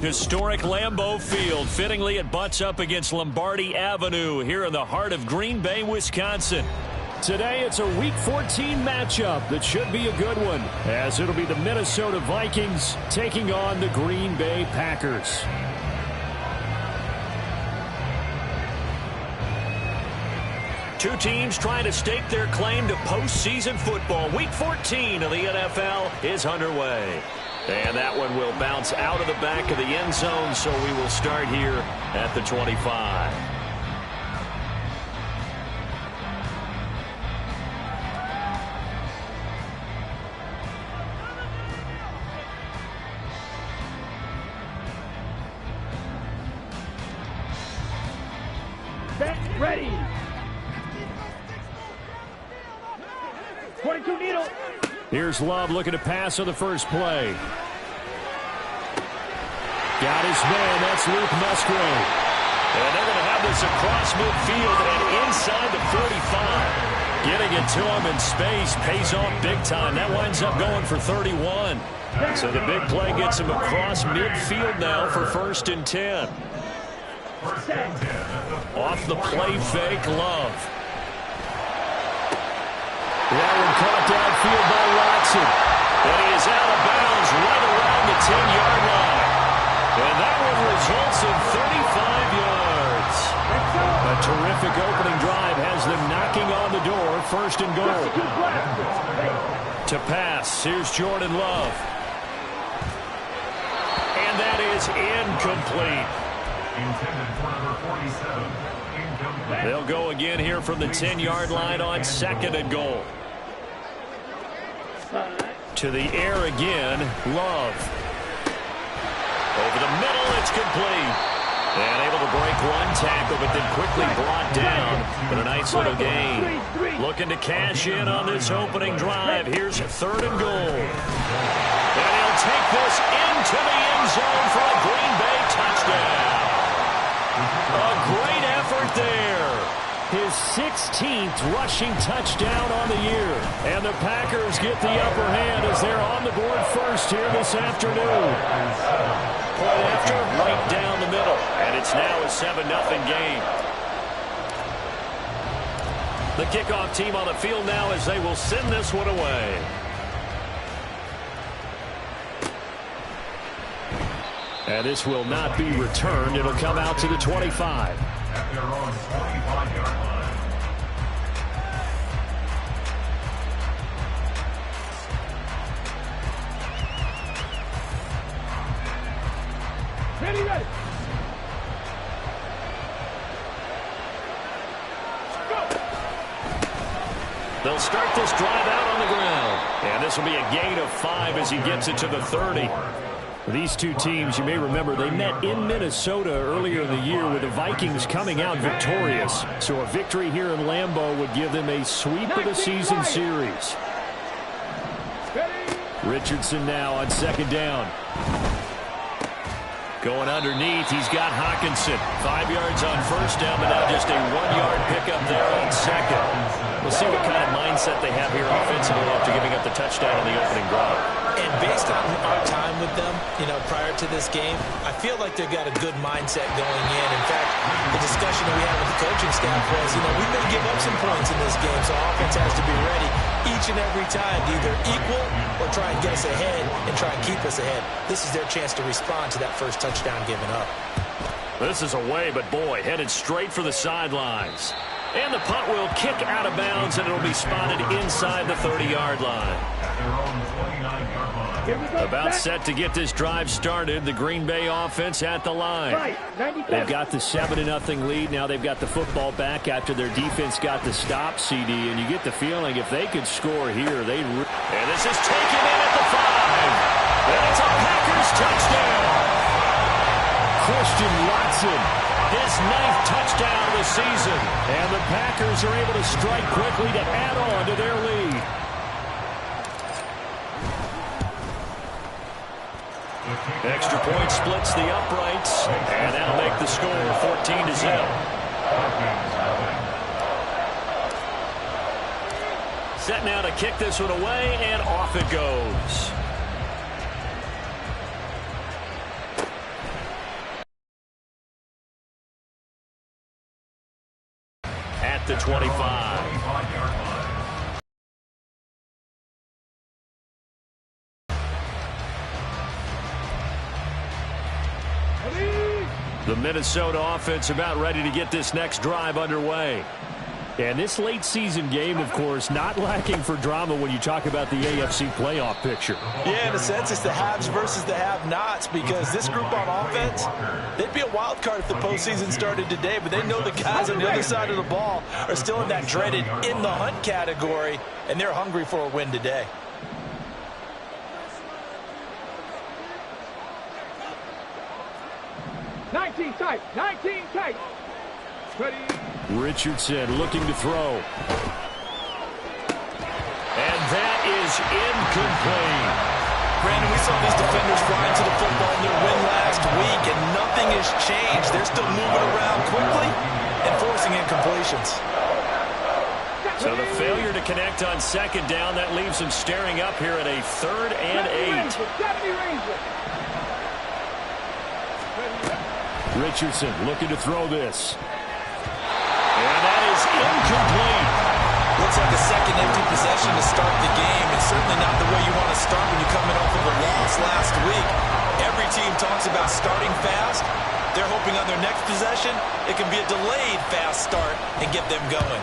Historic Lambeau Field. Fittingly, it butts up against Lombardi Avenue here in the heart of Green Bay, Wisconsin. Today, it's a Week 14 matchup that should be a good one, as it'll be the Minnesota Vikings taking on the Green Bay Packers. Two teams trying to stake their claim to postseason football. Week 14 of the NFL is underway. And that one will bounce out of the back of the end zone, so we will start here at the 25. Set, ready. 22 needle. Here's Love looking to pass on the first play. Got his man. That's Luke Musgrave. And they're going to have this across midfield and inside the 45. Getting it to him in space pays off big time. That winds up going for 31. So the big play gets him across midfield now for 1st and 10. Off the play fake, Love. That one caught downfield by Watson. And he is out of bounds right around the 10-yard line. And that one results in 35 yards. A terrific opening drive has them knocking on the door. 1st and goal. To pass, here's Jordan Love. And that is incomplete. Intended for number 47. Incomplete. They'll go again here from the 10-yard line on 2nd and goal. To the air again, Love. Over the middle, it's complete. And able to break one tackle, but then quickly brought down. But a nice little gain. Looking to cash in on this opening drive. Here's 3rd and goal. And he'll take this into the end zone for a Green Bay touchdown. A great effort there. His 16th rushing touchdown on the year. And the Packers get the upper hand as they're on the board first here this afternoon. Point after, right down the middle. And it's now a 7-0 game. The kickoff team on the field now as they will send this one away. And this will not be returned. It'll come out to the 25. At their own 25-yard line. Ready, ready. They'll start this drive out on the ground. And this will be a gain of 5 as he gets it to the 30. These two teams, you may remember, they met in Minnesota earlier in the year with the Vikings coming out victorious. So a victory here in Lambeau would give them a sweep of the season series. Richardson now on 2nd down. Going underneath, he's got Hawkinson. 5 yards on 1st down, but now just a 1-yard pickup there on 2nd. We'll see what kind of mindset they have here offensively after giving up the touchdown on the opening drive. And based on our time with them, prior to this game, I feel like they've got a good mindset going in. In fact, the discussion that we had with the coaching staff was, we may give up some points in this game, so offense has to be ready each and every time to either equal or try and get us ahead and try and keep us ahead. This is their chance to respond to that first touchdown given up. This is away, but boy, headed straight for the sidelines. And the punt will kick out of bounds, and it'll be spotted inside the 30-yard line. At their own 29-yard line. About set to get this drive started. The Green Bay offense at the line. They've got the 7-0 lead. Now they've got the football back after their defense got the stop, CD. And you get the feeling if they could score here, they'd... And this is taken in at the 5. And it's a Packers touchdown. Christian Watson, his 9th touchdown of the season. And the Packers are able to strike quickly to add on to their lead. Extra point splits the uprights, and that'll make the score 14-0. Set now to kick this one away, and off it goes. 25. The Minnesota offense about ready to get this next drive underway. And this late season game, of course, not lacking for drama when you talk about the AFC playoff picture. Yeah, in a sense, it's the haves versus the have-nots, because this group on offense, they'd be a wild card if the postseason started today, but they know the guys on the other side of the ball are still in that dreaded in the hunt category, and they're hungry for a win today. Nineteen tight. Ready. Richardson looking to throw. And that is incomplete. Brandon, we saw these defenders flying to the football in their win last week, and nothing has changed. They're still moving around quickly and forcing incompletions. So the failure to connect on second down, that leaves them staring up here at a 3rd and 8. Richardson looking to throw this. And that is incomplete. Looks like a second empty possession to start the game, and certainly not the way you want to start when you're coming off of a loss last week. Every team talks about starting fast. They're hoping on their next possession it can be a delayed fast start and get them going.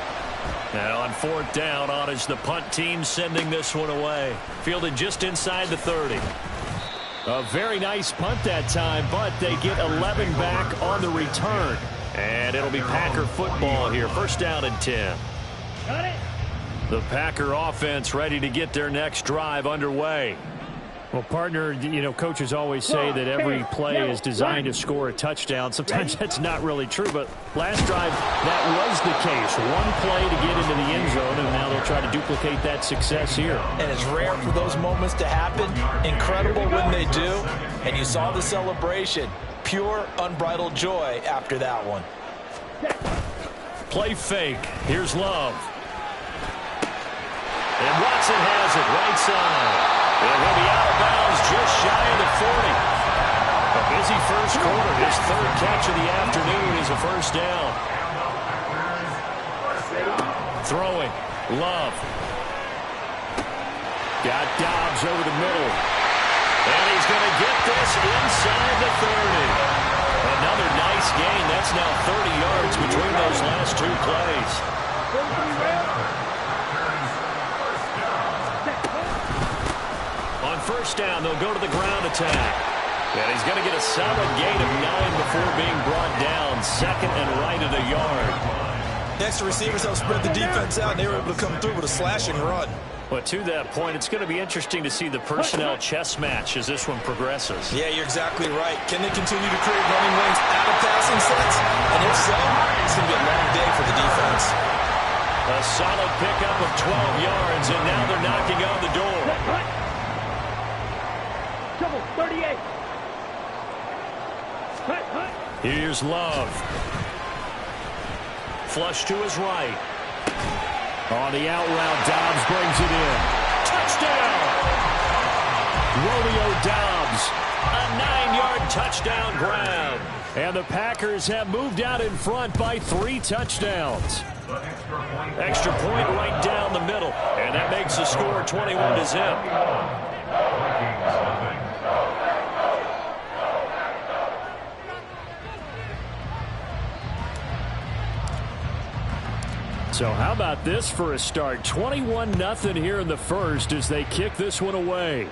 And on 4th down, on is the punt team sending this one away. Fielded just inside the 30. A very nice punt that time, but they get 11 back on the return. And it'll be Packer football here. 1st down and 10. Got it. The Packer offense ready to get their next drive underway. Well, partner, you know, coaches always say that every play is designed to score a touchdown. Sometimes that's not really true, but last drive, that was the case. One play to get into the end zone, and now they'll try to duplicate that success here. And it's rare for those moments to happen. Incredible when they do. And you saw the celebration. Pure, unbridled joy after that one. Play fake. Here's Love. And Watson has it right side. And he'll be out of bounds just shy of the 40. A busy first quarter. His 3rd catch of the afternoon is a 1st down. Throwing. Love. Got Dobbs over the middle. And he's going to get this inside the 30. Another nice gain. That's now 30 yards between those last 2 plays. On 1st down, they'll go to the ground attack. And he's going to get a solid gain of 9 before being brought down. 2nd and right at a yard. Next, the receivers help spread the defense out, and they were able to come through with a slashing run. But to that point, it's going to be interesting to see the personnel chess match as this one progresses. Yeah, you're exactly right. Can they continue to create running lanes out of passing sets? And if so, it's going to be a long day for the defense. A solid pickup of 12 yards, and now they're knocking on the door. Double 38. Here's Love. Flush to his right. On the out route, Dobbs brings it in. Touchdown! Romeo Dobbs, a 9-yard touchdown grab. And the Packers have moved out in front by 3 touchdowns. Extra point right down the middle. And that makes the score 21-0. So how about this for a start? 21-0 here in the 1st as they kick this one away.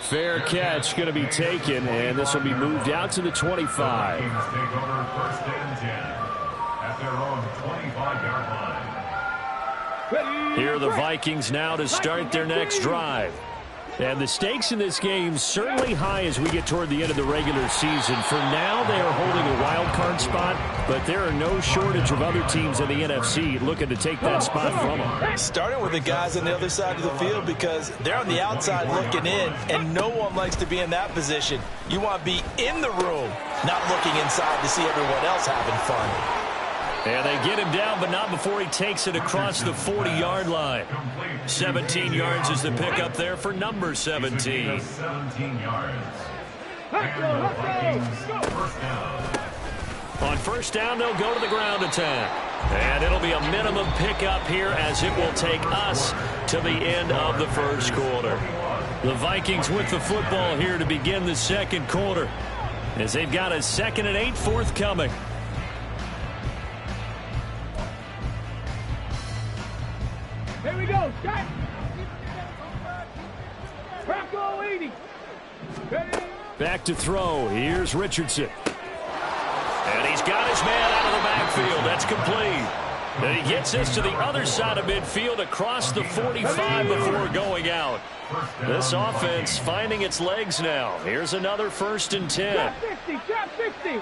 Fair catch going to be taken, and this will be moved out to the 25. Take over 1st and 10 at their own 25-yard line. Here are the Vikings now to start their next drive. And the stakes in this game certainly high as we get toward the end of the regular season. For now, they are holding a wild card spot, but there are no shortage of other teams in the NFC looking to take that spot from them. Starting with the guys on the other side of the field because they're on the outside looking in, and no one likes to be in that position. You want to be in the room, not looking inside to see everyone else having fun. And they get him down, but not before he takes it across the 40-yard line. 17 yards is the pickup there for number 17. 17 yards. On 1st down, they'll go to the ground attack. And it'll be a minimum pickup here as it will take us to the end of the first quarter. The Vikings with the football here to begin the second quarter, as they've got a 2nd and 8 forthcoming. Here we go. Start. Bronco 80. Ready? Back to throw. Here's Richardson. And he's got his man out of the backfield. That's complete. And he gets this to the other side of midfield across the 45 before going out. This offense finding its legs now. Here's another 1st and 10. Drop 50. Drop 50.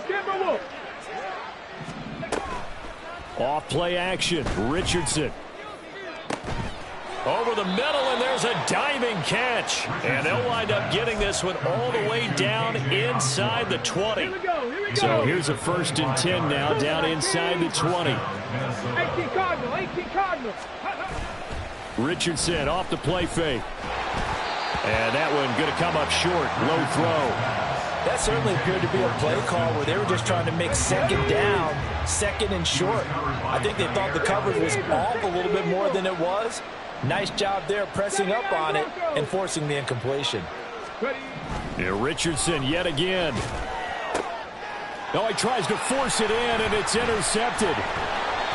Timberwolves. Off play action. Richardson. Over the middle, and there's a diving catch. And they'll wind up getting this one all the way down inside the 20. Here we go. Here we go. So here's a 1st and 10 now, down inside the 20. 18 Cardinal. 18 Cardinal. Richardson off the play fake. And that one going to come up short. Low throw. That certainly appeared to be a play call where they were just trying to make 2nd down, 2nd and short. I think they thought the coverage was off a little bit more than it was. Nice job there pressing up on it and forcing the incompletion. Yeah, Richardson yet again. No, he tries to force it in, and it's intercepted.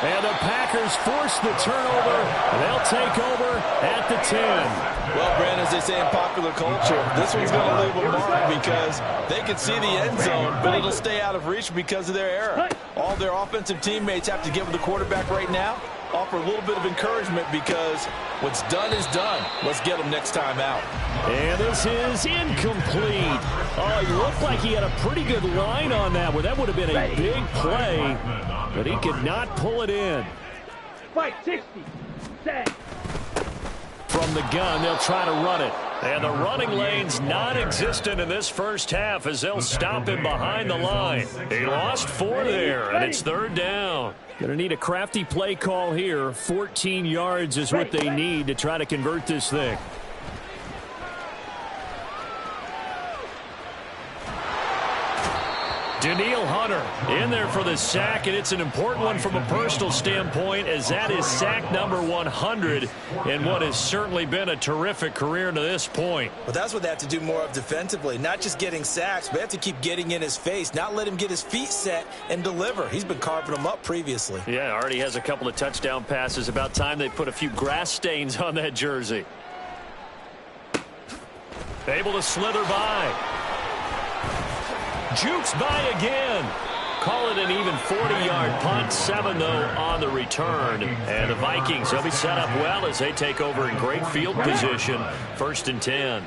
And the Packers force the turnover. They'll take over at the 10. Well, Brandon, as they say in popular culture, this one's going to leave a mark because they can see the end zone, but it'll stay out of reach because of their error. All their offensive teammates have to give the quarterback right now, offer a little bit of encouragement because what's done is done. Let's get them next time out. And this is incomplete. Oh, he looked like he had a pretty good line on that one. That would have been a big play, but he could not pull it in. Fight 60. Set. From the gun, they'll try to run it. And the running lane's non-existent in this first half as they'll stop him behind the line. He lost 4 there, and it's 3rd down. Going to need a crafty play call here. 14 yards is what they need to try to convert this thing. Daniil Hunter in there for the sack, and it's an important one from a personal standpoint as that is sack number 100 in what has certainly been a terrific career to this point. Well, that's what they have to do more of defensively, not just getting sacks, but they have to keep getting in his face, not let him get his feet set and deliver. He's been carving them up previously. Yeah, already has a couple of touchdown passes. About time they put a few grass stains on that jersey. Able to slither by. Jukes by again. Call it an even 40-yard punt. 7, though, on the return. And the Vikings will be set up well as they take over in great field position. 1st and 10.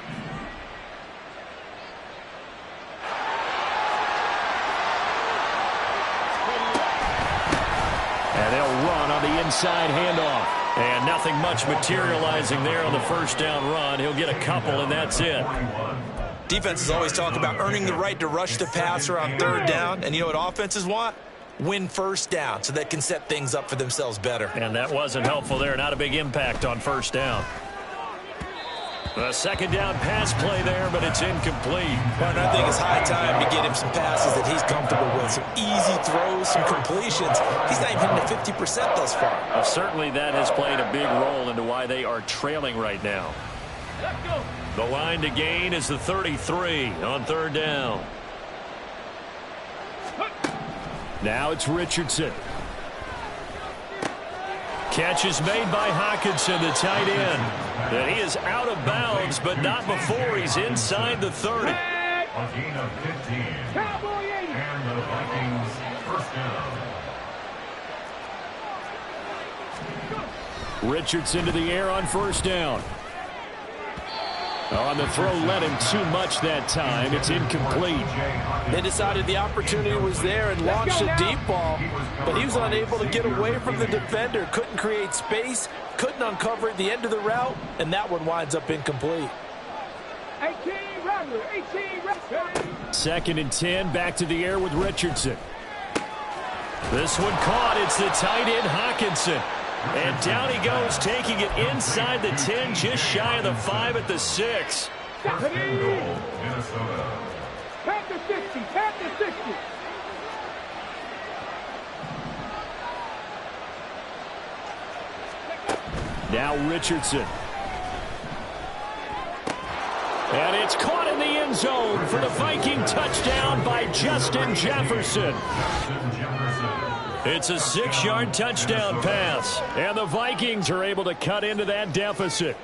And they'll run on the inside handoff. And nothing much materializing there on the 1st down run. He'll get a couple, and that's it. Defenses always talk about earning the right to rush the passer on 3rd down. And you know what offenses want? Win 1st down so they can set things up for themselves better. And that wasn't helpful there. Not a big impact on 1st down. A 2nd down pass play there, but it's incomplete. Well, and I think it's high time to get him some passes that he's comfortable with. Some easy throws, some completions. He's not even hitting the 50% thus far. Well, certainly that has played a big role into why they are trailing right now. Let's go. The line to gain is the 33 on 3rd down. Now it's Richardson. Catch is made by Hockenson, the tight end. And he is out of bounds, but not before he's inside the 30. A gain of 15. Cowboy 80. And the Vikings 1st down. Richardson to the air on 1st down. On the throw, led him too much that time. It's incomplete. They decided the opportunity was there and launched a deep ball, but he was unable to get away from the defender. Couldn't create space, couldn't uncover at the end of the route, and that one winds up incomplete. 18 Rattler. 18 Rattler. 2nd and 10, back to the air with Richardson. This one caught. It's the tight end Hockenson. And down he goes, taking it inside the 10, just shy of the 5 at the 6. First and goal, Minnesota. Panther 60, Panther 60. Now Richardson. And it's caught in the end zone for the Viking touchdown by Justin Jefferson. It's a 6-yard touchdown pass, and the Vikings are able to cut into that deficit.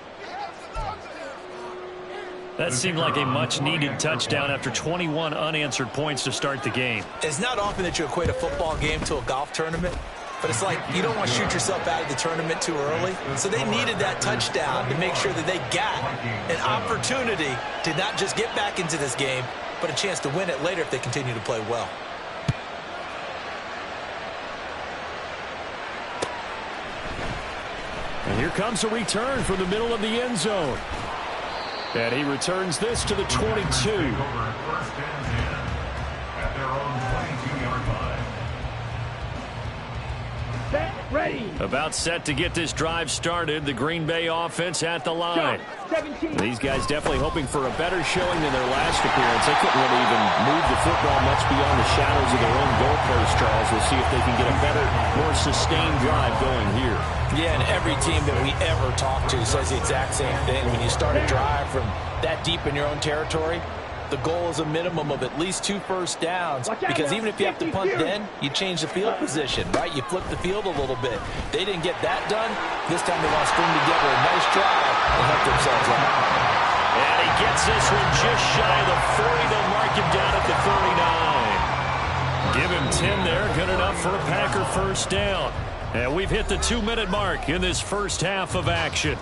That seemed like a much-needed touchdown after 21 unanswered points to start the game. It's not often that you equate a football game to a golf tournament, but it's like you don't want to shoot yourself out of the tournament too early. So they needed that touchdown to make sure that they got an opportunity to not just get back into this game, but a chance to win it later if they continue to play well. And here comes a return from the middle of the end zone. And he returns this to the 22. First and 10 at their own 22-yard line. Set, ready. About set to get this drive started. The Green Bay offense at the line. 17. These guys definitely hoping for a better showing than their last appearance. They couldn't really even move the football much beyond the shadows of their own goalpost, Charles. We'll see if they can get a better, more sustained drive going here. Yeah, and every team that we ever talk to says the exact same thing. When you start a drive from that deep in your own territory, the goal is a minimum of at least 2 first downs, because even if you have to punt then, you change the field position, right? You flip the field a little bit. They didn't get that done. This time they want to string together a nice drive and help themselves out. And he gets this one just shy of the 40. They'll mark him down at the 39. Give him 10 there. Good enough for a Packer first down. And we've hit the 2-minute mark in this first half of action.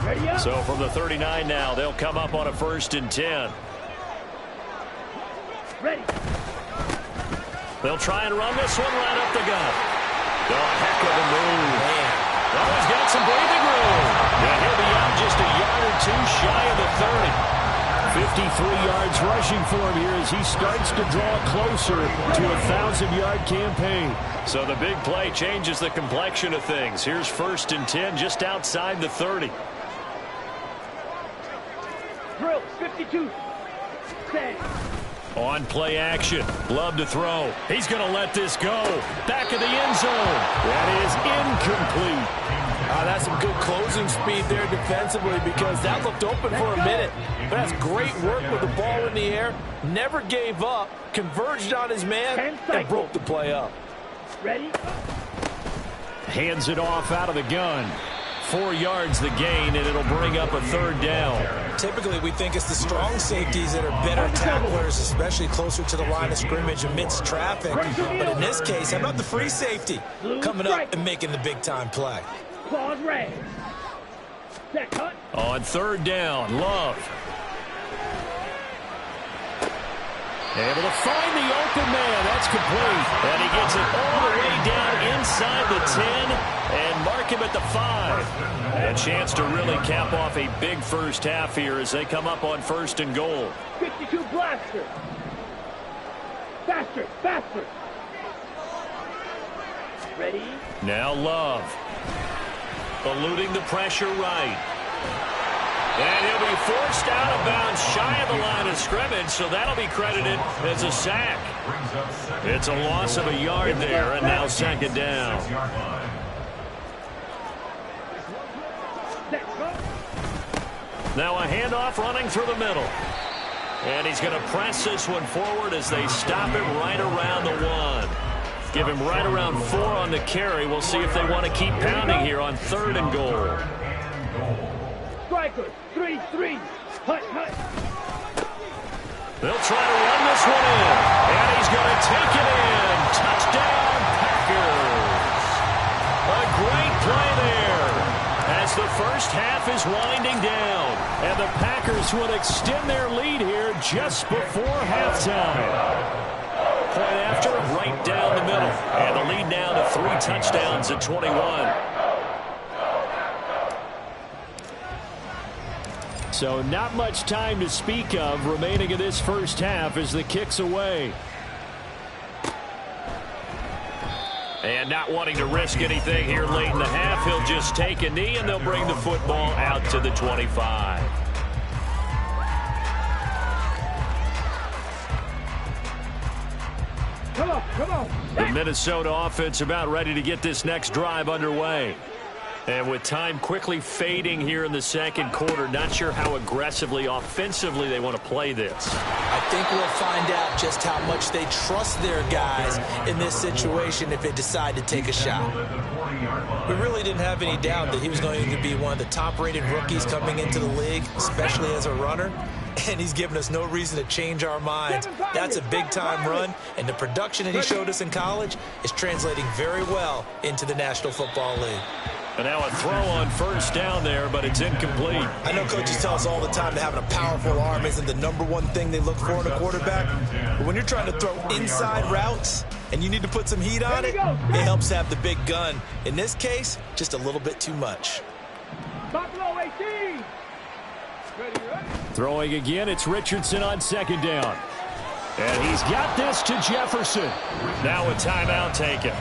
Ready up. So from the 39 now, they'll come up on a 1st and 10. Ready. They'll try and run this one right up the gut. Oh, heck of a move. Oh, he's got some breathing room. And he'll be out just a yard or 2 shy of the 30. 53 yards rushing for him here as he starts to draw closer to a 1,000-yard campaign. So the big play changes the complexion of things. Here's 1st and 10 just outside the 30. Drill 52. Set. On play action. Love to throw. He's going to let this go. Back of the end zone. That is incomplete. That's some good closing speed there defensively, because that looked open for a minute. But that's great work with the ball in the air. Never gave up. Converged on his man and broke the play up. Ready. Hands it off out of the gun. 4 yards the gain, and it'll bring up a 3rd down. Typically, we think it's the strong safeties that are better tacklers, especially closer to the line of scrimmage amidst traffic. But in this case, how about the free safety coming up and making the big-time play? Claws red. Set, cut. On 3rd down, Love. Able to find the open man. That's complete. And he gets it all the way down inside the 10 and mark him at the 5. A chance to really cap off a big first half here as they come up on 1st and goal. 52 blaster. Faster, faster. Ready. Now Love. Eluding the pressure right. And he'll be forced out of bounds shy of the line of scrimmage, so that'll be credited as a sack. It's a loss of a yard there, and now 2nd down. Now a handoff running through the middle. And he's going to press this one forward as they stop him right around the 1. Give him right around 4 on the carry. We'll see if they want to keep pounding here on 3rd and goal. Striker, 3-3. Hut, hut. They'll try to run this one in. And he's going to take it in. Touchdown, Packers. A great play there as the first half is winding down. And the Packers will extend their lead here just before halftime. Point after, right down the middle. And the lead now to 3 touchdowns at 21. So not much time to speak of remaining in this first half as the kick's away. And not wanting to risk anything here late in the half, he'll just take a knee, and they'll bring the football out to the 25. Come on, come on. The Minnesota offense about ready to get this next drive underway. And with time quickly fading here in the second quarter, not sure how aggressively, offensively they want to play this. I think we'll find out just how much they trust their guys in this situation if they decide to take a shot. We really didn't have any doubt that he was going to be one of the top-rated rookies coming into the league, especially as a runner. And he's given us no reason to change our minds. That's a big-time run, and the production that he showed us in college is translating very well into the National Football League. And now a throw on first down there, but it's incomplete. I know coaches tell us all the time that having a powerful arm isn't the #1 thing they look for in a quarterback. But when you're trying to throw inside routes and you need to put some heat on it, it helps have the big gun. In this case, just a little bit too much. Buffalo 18. Throwing again, it's Richardson on second down. And he's got this to Jefferson. Now a timeout taken.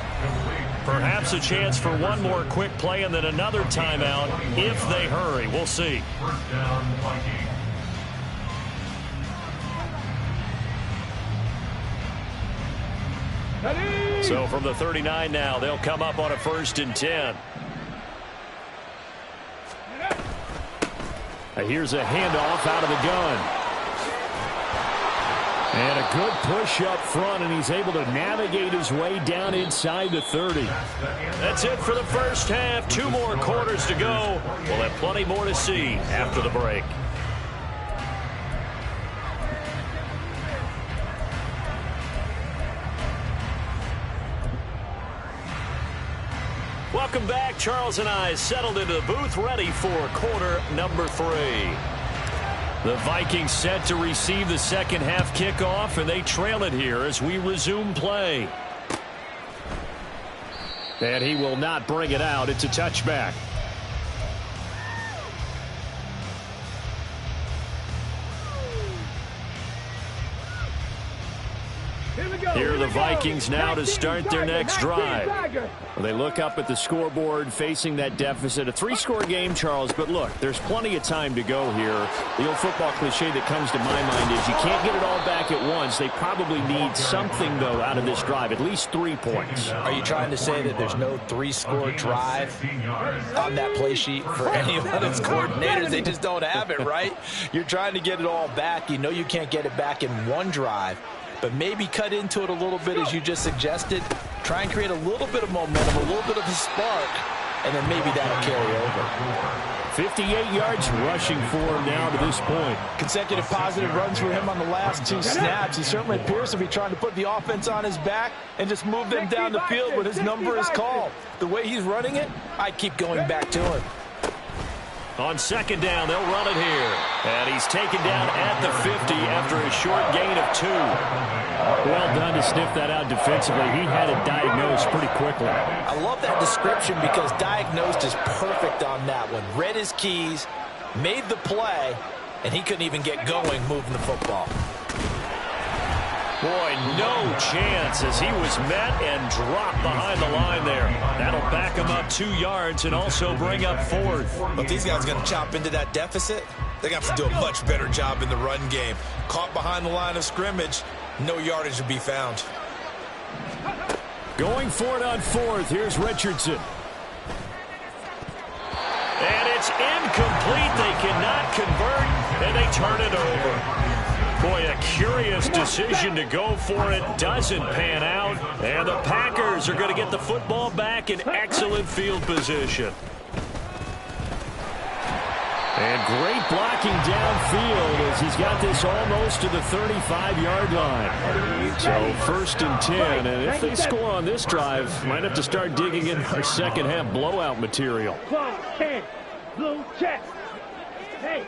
Perhaps a chance for one more quick play and then another timeout if they hurry. We'll see. First down, Vikings. So from the 39 now, they'll come up on a 1st and 10. Here's a handoff out of the gun. And a good push up front, and he's able to navigate his way down inside the 30. That's it for the first half. 2 more quarters to go. We'll have plenty more to see after the break. Welcome back. Charles and I settled into the booth, ready for quarter number 3. The Vikings set to receive the second half kickoff, and they trail it here as we resume play. And he will not bring it out. It's a touchback. Here are the Vikings now to start their next drive. Well, they look up at the scoreboard facing that deficit. A 3-score game, Charles, but look, there's plenty of time to go here. The old football cliche that comes to my mind is you can't get it all back at once. They probably need something, though, out of this drive, at least 3 points. Are you trying to say that there's no 3-score drive on that play sheet for any of its coordinators? They just don't have it, right? You're trying to get it all back. You know you can't get it back in one drive. But maybe cut into it a little bit, as you just suggested. Try and create a little bit of momentum, a little bit of a spark, and then maybe that'll carry over. 58 yards rushing for him now to this point. Consecutive positive runs for him on the last 2 snaps. He certainly appears to be trying to put the offense on his back and just move them down the field when his number is called. The way he's running it, I'd keep going back to him. On second down, they'll run it here. And he's taken down at the 50 after a short gain of 2. Well done to sniff that out defensively. He had it diagnosed pretty quickly. I love that description because diagnosed is perfect on that one. Read his keys, made the play, and he couldn't even get going moving the football. Boy, no chance as he was met and dropped behind the line there. That'll back him up 2 yards and also bring up 4th. But these guys are going to chop into that deficit. They're going to have to do a much better job in the run game. Caught behind the line of scrimmage, no yardage to be found. Going for it on 4th. Here's Richardson. And it's incomplete. They cannot convert, and they turn it over. Boy, a curious decision to go for it. Doesn't pan out. And the Packers are going to get the football back in excellent field position. And great blocking downfield as he's got this almost to the 35-yard line. So 1st and 10. And if they score on this drive, might have to start digging in our second half blowout material. Blue check.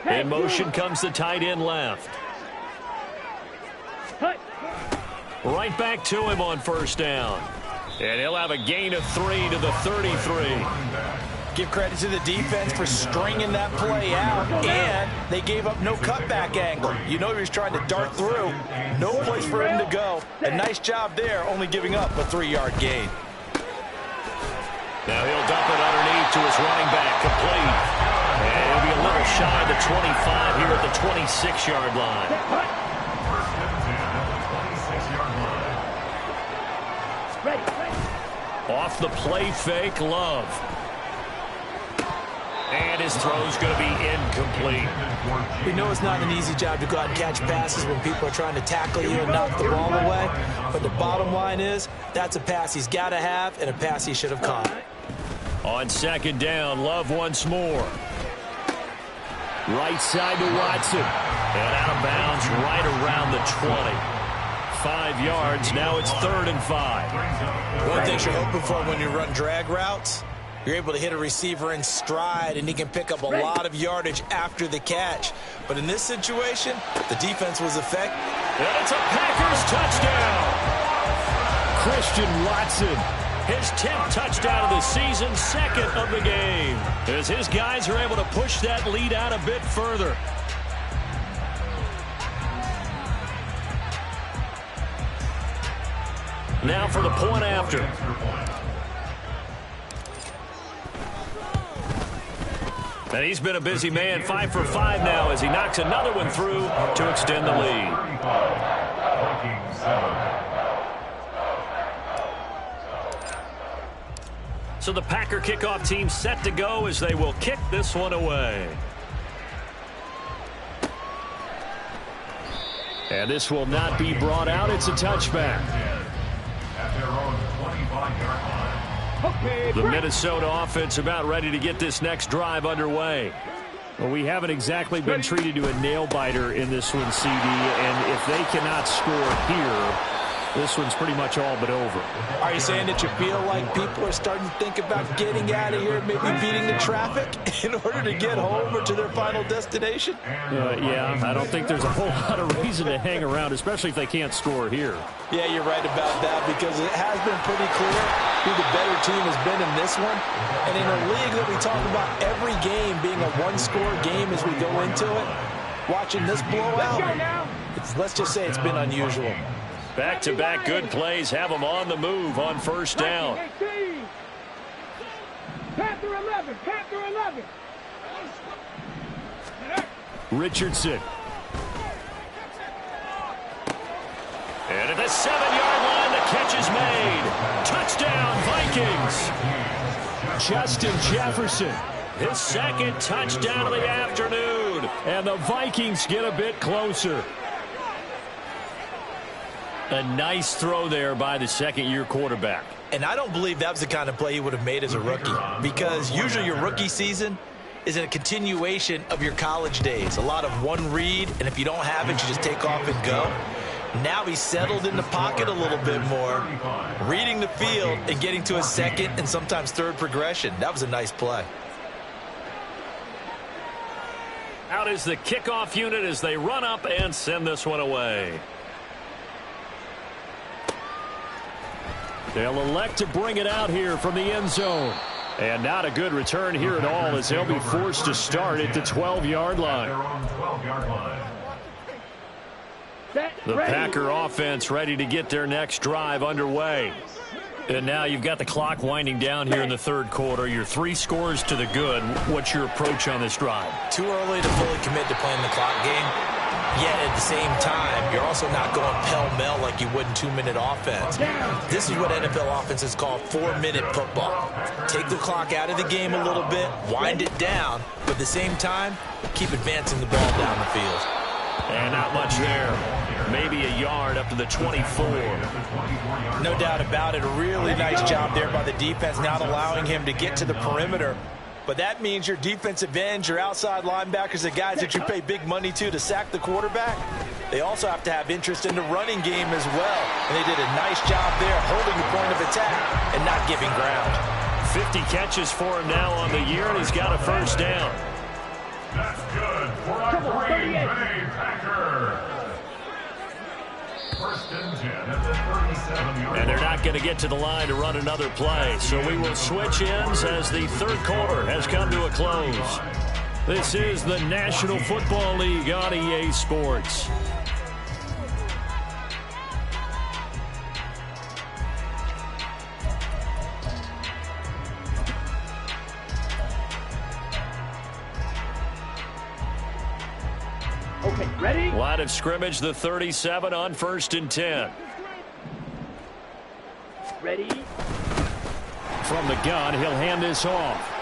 In motion comes the tight end left. Right back to him on 1st down. And he'll have a gain of 3 to the 33. Give credit to the defense for stringing that play out, and they gave up no cutback angle. You know he was trying to dart through. No place for him to go. A nice job there, only giving up a 3-yard gain. Now he'll dump it underneath to his running back, complete. And he'll be a little shy of the 25 here at the 26-yard line. First and 10 at the 26-yard line. Ready. Off the play fake, Love. And his throw's going to be incomplete. We know it's not an easy job to go out and catch passes when people are trying to tackle you and knock the ball away. But the bottom line is, that's a pass he's got to have and a pass he should have caught. On second down, Love once more. Right side to Watson. And out of bounds right around the 20. 5 yards. Now it's 3rd and 5. One thing you're hoping for when you run drag routes, you're able to hit a receiver in stride, and he can pick up a lot of yardage after the catch. But in this situation, the defense was effective. And it's a Packers touchdown. Christian Watson, his 10th touchdown of the season, 2nd of the game, as his guys are able to push that lead out a bit further. Now for the point after. And he's been a busy man, 5 for 5 now as he knocks another one through to extend the lead. So the Packer kickoff team set to go as they will kick this one away. And this will not be brought out. It's a touchback. At their own 25-yard line. The Minnesota offense about ready to get this next drive underway. Well, we haven't exactly been treated to a nail-biter in this one, CD, and if they cannot score here, this one's pretty much all but over. Are you saying that you feel like people are starting to think about getting out of here, maybe beating the traffic in order to get home or to their final destination? Yeah, I don't think there's a whole lot of reason to hang around, especially if they can't score here. Yeah, you're right about that because it has been pretty clear who the better team has been in this one. And in a league that we talk about every game being a one-score game as we go into it, watching this blowout, let's just say it's been unusual. Back-to-back good plays have them on the move on first down. Panther 11, Panther 11. Richardson. And at the 7-yard line, the catch is made. Touchdown, Vikings. Justin Jefferson. His 2nd touchdown of the afternoon. And the Vikings get a bit closer. A nice throw there by the 2nd-year quarterback. And I don't believe that was the kind of play he would have made as a rookie, because usually your rookie season is a continuation of your college days. A lot of one read, and if you don't have it, you just take off and go. Now he's settled in the pocket a little bit more, reading the field and getting to his 2nd and sometimes 3rd progression. That was a nice play. Out is the kickoff unit as they run up and send this one away. They'll elect to bring it out here from the end zone. And not a good return here at all as they'll be forced to start at the 12-yard line. The Packer offense ready to get their next drive underway. And now you've got the clock winding down here in the 3rd quarter. You're 3 scores to the good. What's your approach on this drive? Too early to fully commit to playing the clock game. Yet at the same time, you're also not going pell-mell like you would in 2-minute offense. This is what NFL offenses call 4-minute football. Take the clock out of the game a little bit, wind it down, but at the same time, keep advancing the ball down the field. And not much there. Maybe a yard up to the 24. No doubt about it. A really nice job there by the defense, not allowing him to get to the perimeter. But that means your defensive ends, your outside linebackers, the guys that you pay big money to sack the quarterback, they also have to have interest in the running game as well. And they did a nice job there holding the point of attack and not giving ground. 50 catches for him now on the year, and he's got a first down. That's good for a Green Bay Packer. First and 10 at the 37-yard. And they're not going to get to the line to run another play. So we will switch ends as the 3rd quarter has come to a close. This is the National Football League on EA Sports. Ready? Line of scrimmage, the 37 on 1st and 10. Ready? From the gun, he'll hand this off.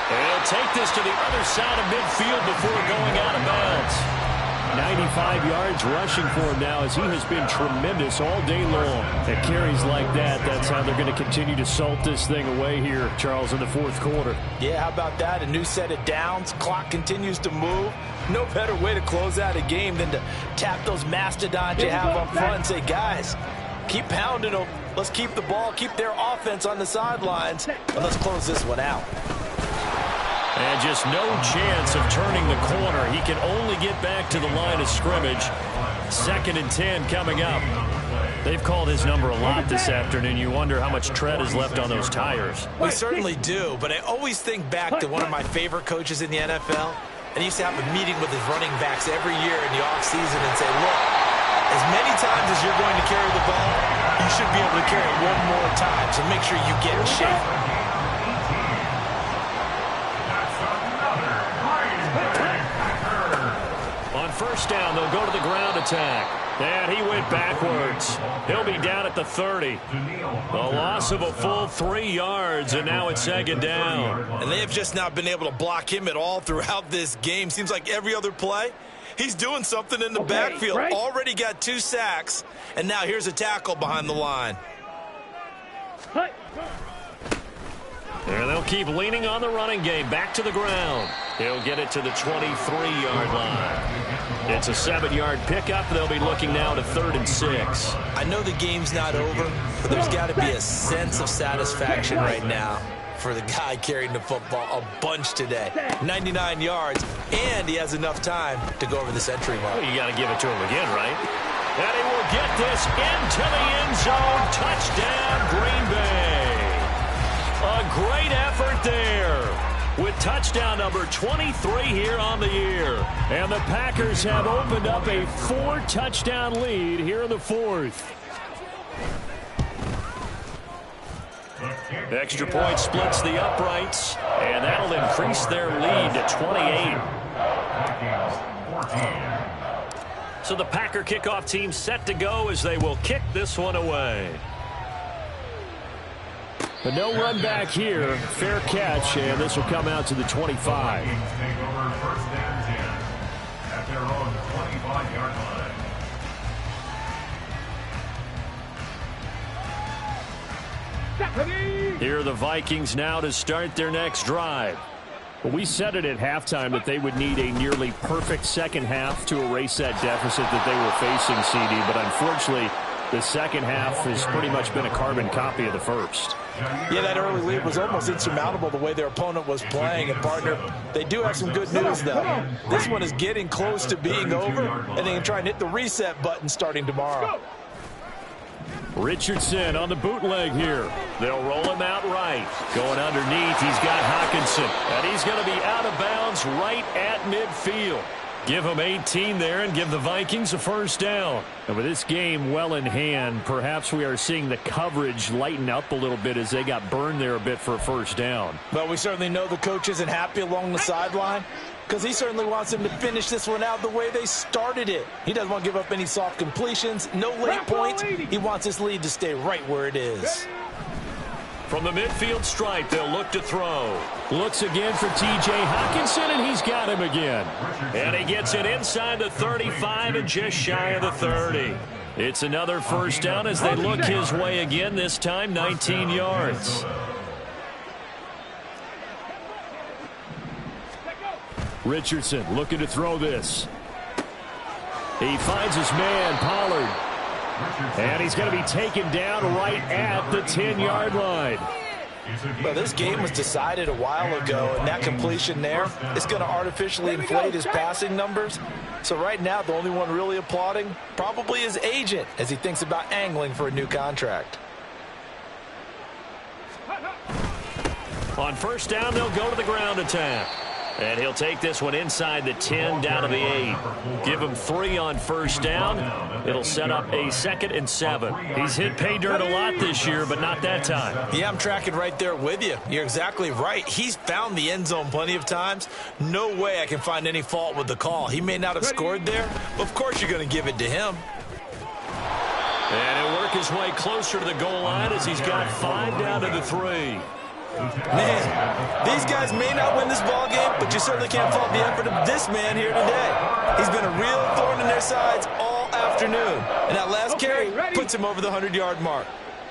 He'll take this to the other side of midfield before going out of bounds. 95 yards rushing for him now as he has been tremendous all day long. At carries like that, that's how they're going to continue to salt this thing away here, Charles, in the 4th quarter. Yeah, how about that? A new set of downs. Clock continues to move. No better way to close out a game than to tap those mastodons you have up front and say, guys, keep pounding them. Let's keep the ball, keep their offense on the sidelines, and let's close this one out. And just no chance of turning the corner. He can only get back to the line of scrimmage. 2nd and 10 coming up. They've called his number a lot this afternoon. You wonder how much tread is left on those tires. We certainly do, but I always think back to one of my favorite coaches in the NFL. And he used to have a meeting with his running backs every year in the offseason and say, look, as many times as you're going to carry the ball, you should be able to carry it one more time. So make sure you get in shape. On 1st down, they'll go to the ground attack. And he went backwards. He'll be down at the 30. A loss of a full 3 yards, and now it's 2nd down. And they have just not been able to block him at all throughout this game. Seems like every other play, he's doing something in the backfield. Right. Already got 2 sacks, and now here's a tackle behind the line. And they'll keep leaning on the running game. Back to the ground. He'll get it to the 23-yard line. It's a 7-yard pickup. They'll be looking now to 3rd and 6. I know the game's not over, but there's got to be a sense of satisfaction right now for the guy carrying the football a bunch today. 99 yards, and he has enough time to go over the century mark. Well, you got to give it to him again, right? And he will get this into the end zone. Touchdown, Green Bay. A great effort there with touchdown number 23 here on the year. And the Packers have opened up a 4-touchdown lead here in the 4th. Extra point splits the uprights, and that'll increase their lead to 28. So the Packer kickoff team set to go as they will kick this one away. But no run back here. Fair catch, and this will come out to the 25. Take over 1st and 10 at their own 25-yard line. Here are the Vikings now to start their next drive. Well, we said it at halftime that they would need a nearly perfect second half to erase that deficit that they were facing, CD, but unfortunately, the second half has pretty much been a carbon copy of the first. Yeah, that early lead was almost insurmountable the way their opponent was playing. And, partner, they do have some good news, though. This one is getting close to being over, and they can try and hit the reset button starting tomorrow. Richardson on the bootleg here. They'll roll him out right. Going underneath, he's got Hockenson. And he's going to be out of bounds right at midfield. Give him 18 there and give the Vikings a 1st down. And with this game well in hand, perhaps we are seeing the coverage lighten up a little bit as they got burned there a bit for a 1st down. But we certainly know the coach isn't happy along the sideline because he certainly wants them to finish this one out the way they started it. He doesn't want to give up any soft completions, no late points. He wants his lead to stay right where it is. From the midfield stripe, they'll look to throw. Looks again for T.J. Hockenson, and he's got him again. And he gets it inside the 35 and just shy of the 30. It's another 1st down as they look his way again, this time 19 yards. Richardson looking to throw this. He finds his man, Pollard. And he's going to be taken down right at the 10-yard line. Well, this game was decided a while ago, and that completion there is going to artificially inflate his passing numbers. So right now, the only one really applauding probably his agent as he thinks about angling for a new contract. On 1st down, they'll go to the ground attack. And he'll take this one inside the 10, down to the 8. Give him 3 on first down. It'll set up a 2nd and 7. He's hit pay dirt a lot this year, but not that time. Yeah, I'm tracking right there with you. You're exactly right. He's found the end zone plenty of times. No way I can find any fault with the call. He may not have scored there, but of course you're going to give it to him. And he'll work his way closer to the goal line as he's got 5 down to the 3. Man, these guys may not win this ball game, but you certainly can't fault the effort of this man here today. He's been a real thorn in their sides all afternoon. And that last carry puts him over the 100-yard mark.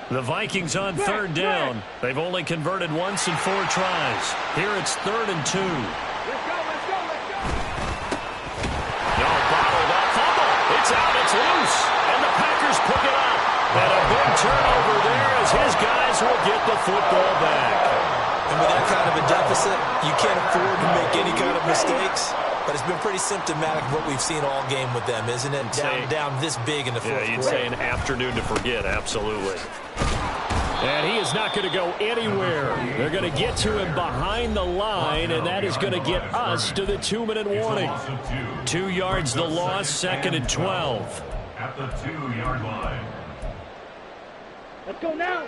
The Vikings on 3rd down. They've only converted once in 4 tries. Here it's 3rd and 2. Let's go. No, bottled up fumble. It's out, it's loose. And the Packers pick it up. And a big turnover there as his guys will get the football back. And with that kind of a deficit, you can't afford to make any kind of mistakes. But it's been pretty symptomatic of what we've seen all game with them, isn't it? Down this big in the fourth quarter. Yeah, you'd say an afternoon to forget, absolutely. And he is not going to go anywhere. They're going to get to him behind the line, and that is going to get us to the 2-minute warning. 2 yards the loss, 2nd and 12. At the 2-yard line. Let's go now.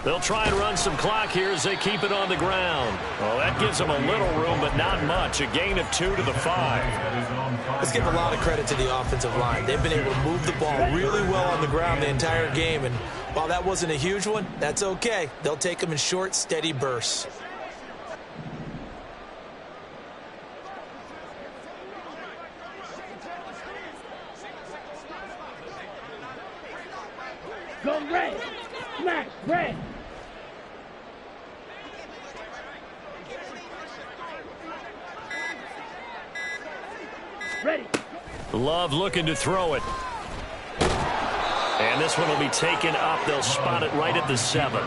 They'll try and run some clock here as they keep it on the ground. Well, that gives them a little room, but not much. A gain of 2 to the 5. Let's give a lot of credit to the offensive line. They've been able to move the ball really well on the ground the entire game. And while that wasn't a huge one, that's okay. They'll take them in short, steady bursts. Go red. Smash red. Ready. Love looking to throw it. And this one will be taken up. They'll spot it right at the 7.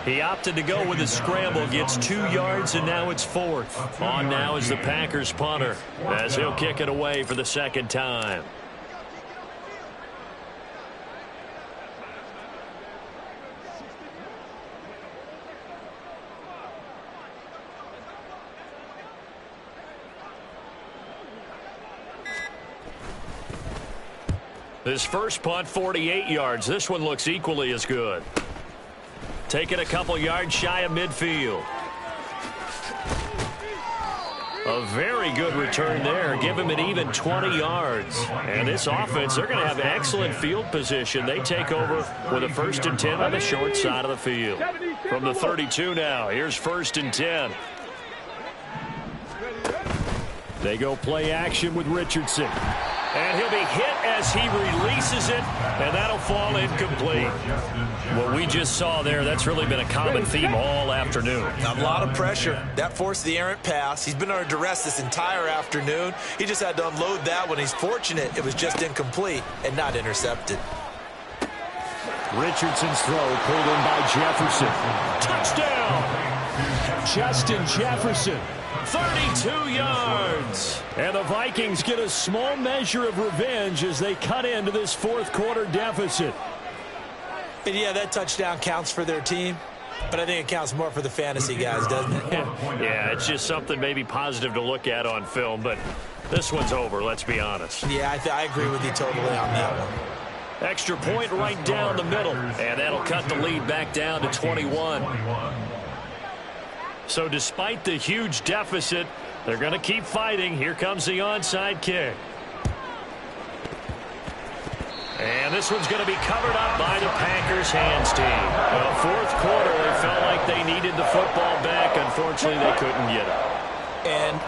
He opted to go with a scramble, gets 2 yards, and now it's 4th. On now is the Packers punter as he'll kick it away for the 2nd time. His first punt, 48 yards. This one looks equally as good. Taking a couple yards shy of midfield. A very good return there. Give him an even 20 yards. And this offense, they're going to have excellent field position. They take over with a 1st and 10 on the short side of the field. From the 32 now, here's 1st and 10. They go play action with Richardson. And he'll be hit as he releases it, and that'll fall incomplete. What we just saw there, that's really been a common theme all afternoon. A lot of pressure. That forced the errant pass. He's been under duress this entire afternoon. He just had to unload that one. He's fortunate it was just incomplete and not intercepted. Richardson's throw pulled in by Jefferson. Touchdown! Justin Jefferson. 32 yards. And the Vikings get a small measure of revenge as they cut into this 4th quarter deficit. And yeah, that touchdown counts for their team, but I think it counts more for the fantasy guys, doesn't it? Yeah, it's just something maybe positive to look at on film, but this one's over, let's be honest. Yeah, I agree with you totally on that one. Extra point right down the middle, and that'll cut the lead back down to 21. So despite the huge deficit, they're going to keep fighting. Here comes the onside kick. And this one's going to be covered up by the Packers hands team. Well, 4th quarter, they felt like they needed the football back. Unfortunately, they couldn't get it. And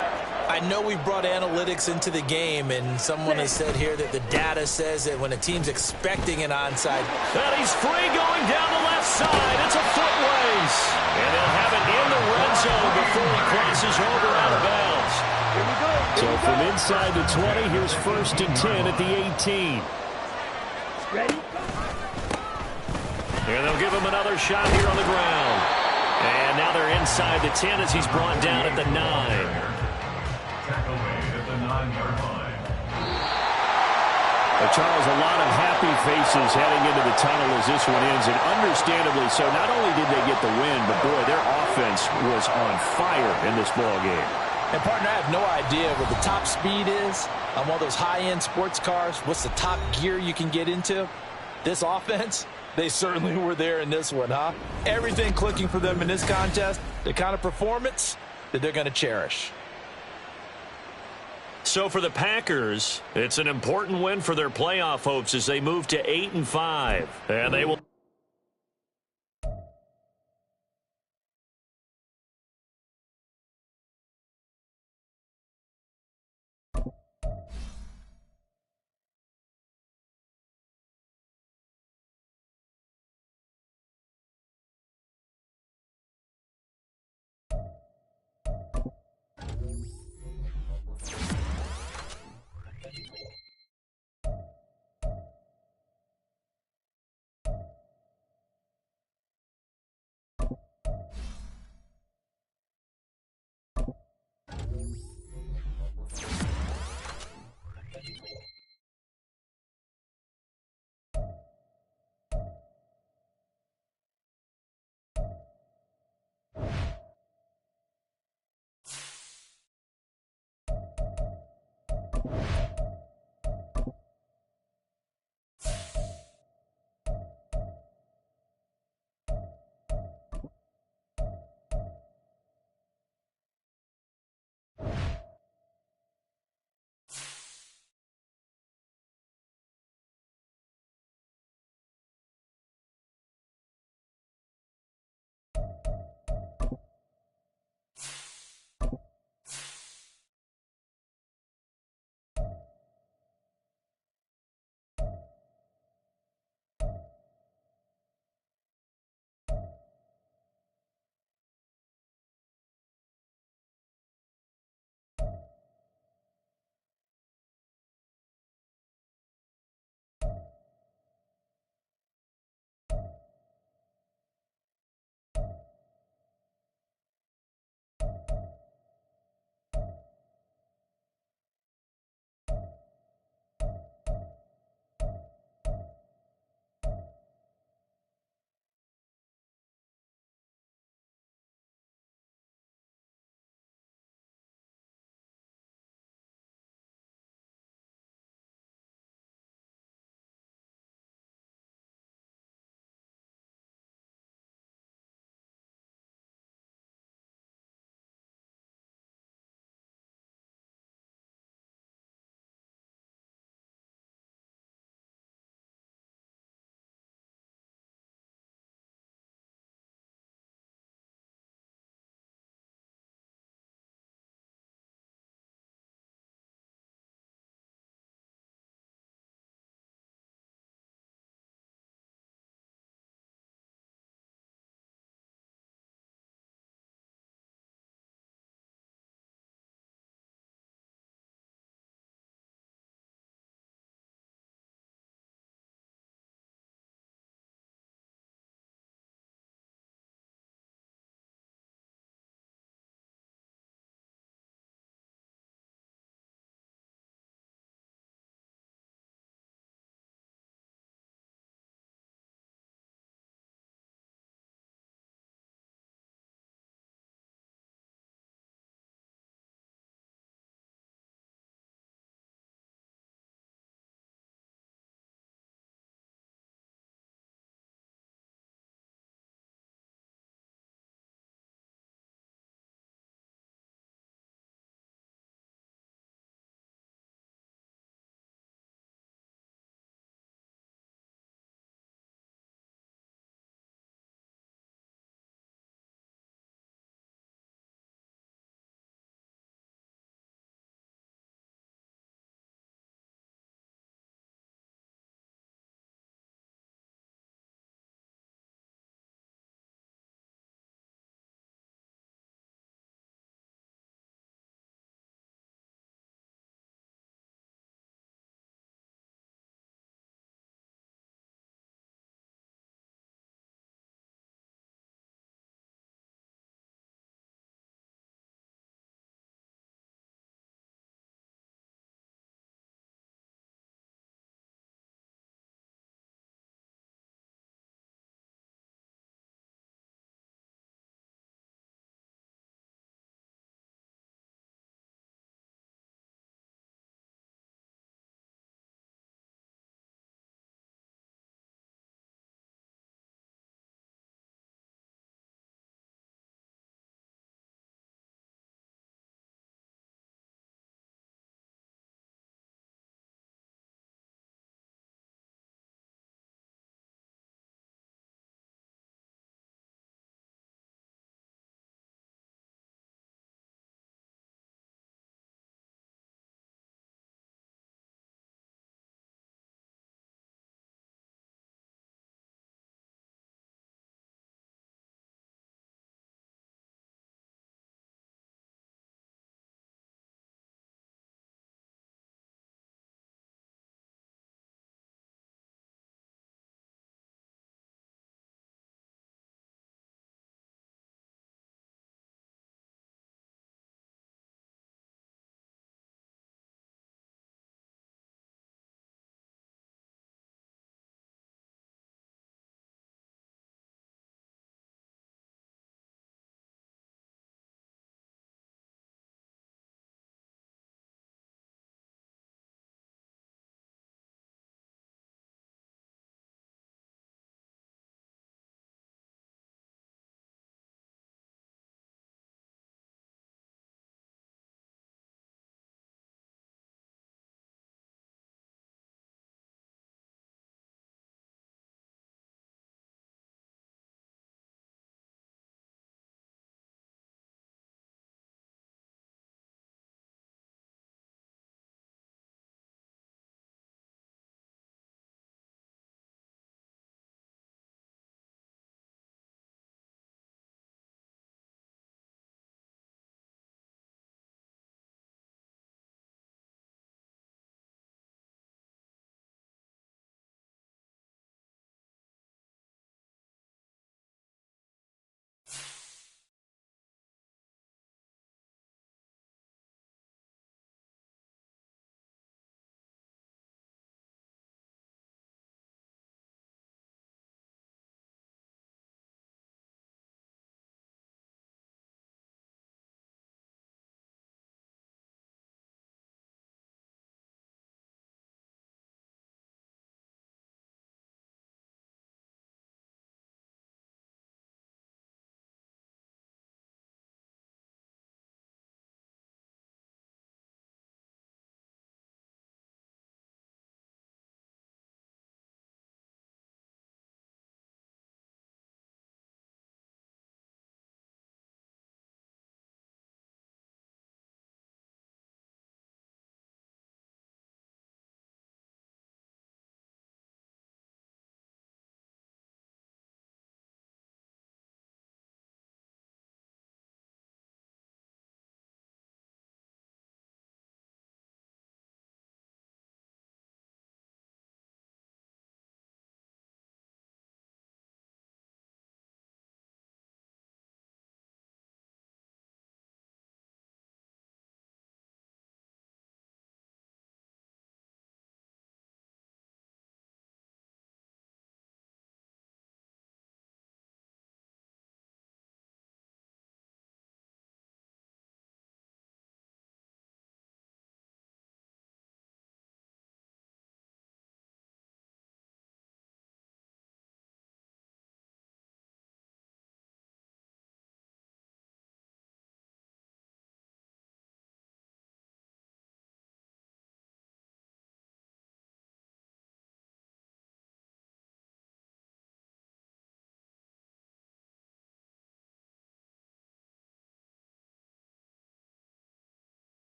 I know we brought analytics into the game, and someone has said here that the data says that when a team's expecting an onside. And he's free going down the left side. It's a foot race. And they'll have it in the red zone before he crosses over out of bounds. Here we go. So from inside the 20, here's 1st and 10 at the 18. Ready? And they'll give him another shot here on the ground. And now they're inside the 10 as he's brought down at the 9. Tackle made at the 9-yard line. Charles, a lot of happy faces heading into the tunnel as this one ends, and understandably so. Not only did they get the win, but, boy, their offense was on fire in this ball game. And, partner, I have no idea what the top speed is on one of those high-end sports cars. What's the top gear you can get into? This offense, they certainly were there in this one, huh? Everything clicking for them in this contest, the kind of performance that they're going to cherish. So for the Packers, it's an important win for their playoff hopes as they move to 8-5. And they will